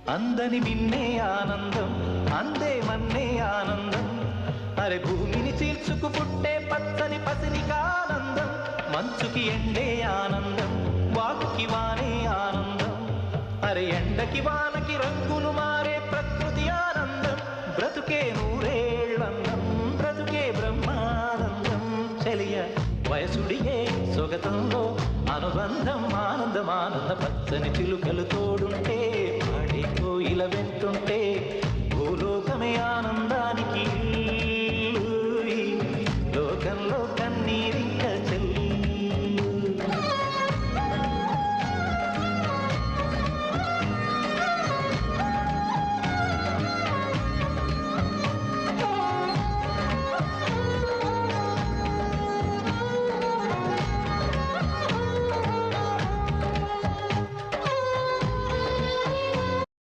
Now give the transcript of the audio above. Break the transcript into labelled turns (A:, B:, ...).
A: అందని మిన్నే ఆనందం అందే మన్నే ఆనందం అరే భూమిని చీల్చుకు పుట్టే పచ్చని పసినికానందం మంచుకి ఎండే ఆనందం వాకుకి వానే ఆనందం అరే ఎండకి వానకి రంగులు మారే ప్రకృతి ఆనందం బ్రతుకే నూరేళ్ళందం బ్రతుకే బ్రహ్మానందం చెలియ వయసుడిగే సొగతంలో అనుబంధం ఆనందం ఆనంద పచ్చని చిలుకలు తోడుంటే పాడే కోయిల వెంటుంటే